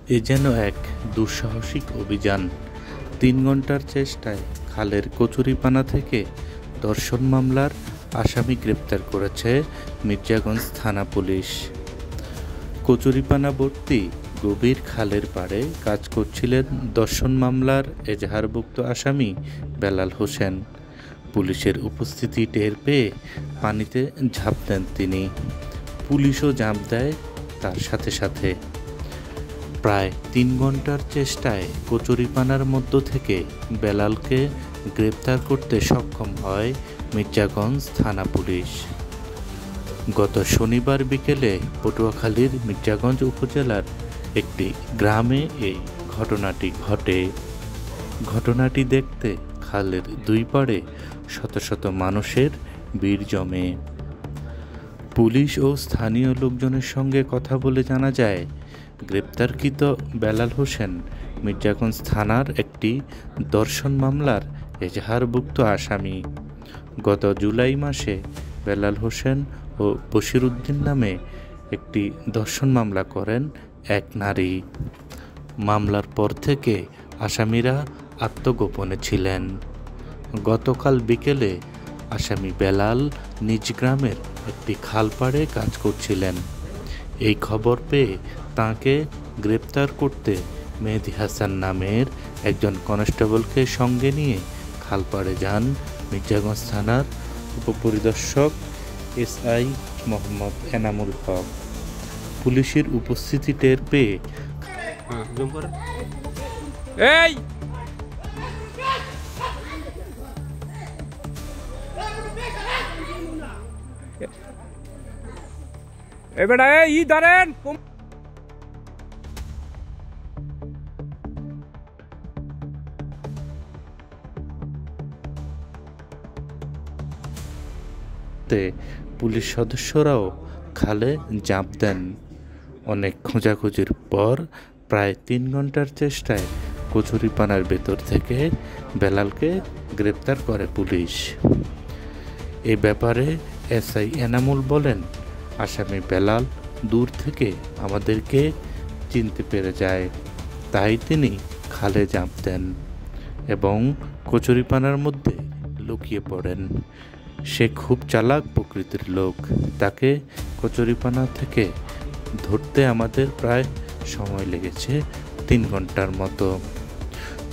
এ যেন এক দুঃসাহসিক অভিযান। ৩ ঘন্টার চেষ্টায় খালের কচুরিপানা থেকে ধর্ষণ মামলার আসামি গ্রেপ্তার করেছে মির্জাগঞ্জ থানা পুলিশ। কচুরিপানা ভর্তি গভীর খালের পাড়ে কাজ করছিলেন ধর্ষণ মামলার এজাহারভুক্ত আসামি বেলাল হোসেন। পুলিশের উপস্থিতি টের পেয়ে পানিতে ঝাঁপ দেন তিনি। পুলিশও ঝাঁপ দেয় তার সাথে সাথে। প্রায় ৩ ঘন্টার চেষ্টায় কচুরিপানার মধ্য থেকে বেলালকে গ্রেপ্তার করতে সক্ষম হয় মির্জাগঞ্জ থানা পুলিশ। গত শনিবার বিকেলে পটুয়াখালীর মির্জাগঞ্জ উপজেলার একটি গ্রামে এই ঘটনাটি ঘটে। ঘটনাটি দেখতে খালের দুই পাড়ে শত শত মানুষের ভিড় জমে। পুলিশ ও স্থানীয় লোকজনের সঙ্গে কথা বলে জানা যায়, গ্রেপ্তারকৃত বেলাল হোসেন মির্জাগঞ্জ থানার একটি ধর্ষণ মামলার এজাহারভুক্ত আসামি। গত জুলাই মাসে বেলাল হোসেন ও বশির উদ্দিন নামে একটি ধর্ষণ মামলা করেন এক নারী। মামলার পর থেকে আসামিরা আত্মগোপনে ছিলেন। গতকাল বিকেলে আসামি বেলাল নিজ গ্রামের একটি খালপাড়ে কাজ করছিলেন। এই খবর পেয়ে তাঁকে গ্রেপ্তার করতে মেহেদি হাসান নামের একজন কনস্টেবলকে সঙ্গে নিয়ে খালপাড়ে যান মির্জাগঞ্জ থানার উপপরিদর্শক এসআই মোহাম্মদ এনামুল হক। পুলিশের উপস্থিতি টের পেয়ে পুলিশ সদস্যরাও খালে ঝাঁপ দেন। অনেক খোঁজাখুঁজির পর প্রায় ৩ ঘন্টার চেষ্টায় কচুরিপানার ভেতর থেকে বেলালকে গ্রেপ্তার করে পুলিশ। এ ব্যাপারে এসআই এনামুল বলেন, আসামি বেলাল দূর থেকে আমাদেরকে চিনতে পেরে যায়, তাই তিনি খালে ঝাঁপ দেন এবং কচুরিপানার মধ্যে লুকিয়ে পড়েন। সে খুব চালাক প্রকৃতির লোক। তাকে কচুরিপানা থেকে ধরতে আমাদের প্রায় সময় লেগেছে ৩ ঘন্টার মতো।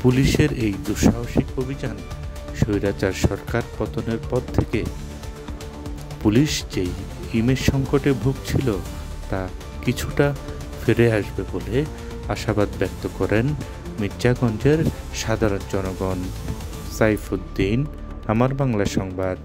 পুলিশের এই দুঃসাহসিক অভিযান স্বৈরাচার সরকার পতনের পর থেকে পুলিশ যেই ইমেজ সংকটে ভুগছিল তা কিছুটা ফিরে আসবে বলে আশাবাদ ব্যক্ত করেন মির্জাগঞ্জের সাধারণ জনগণ। সাইফুদ্দিন, আমার বাংলা সংবাদ।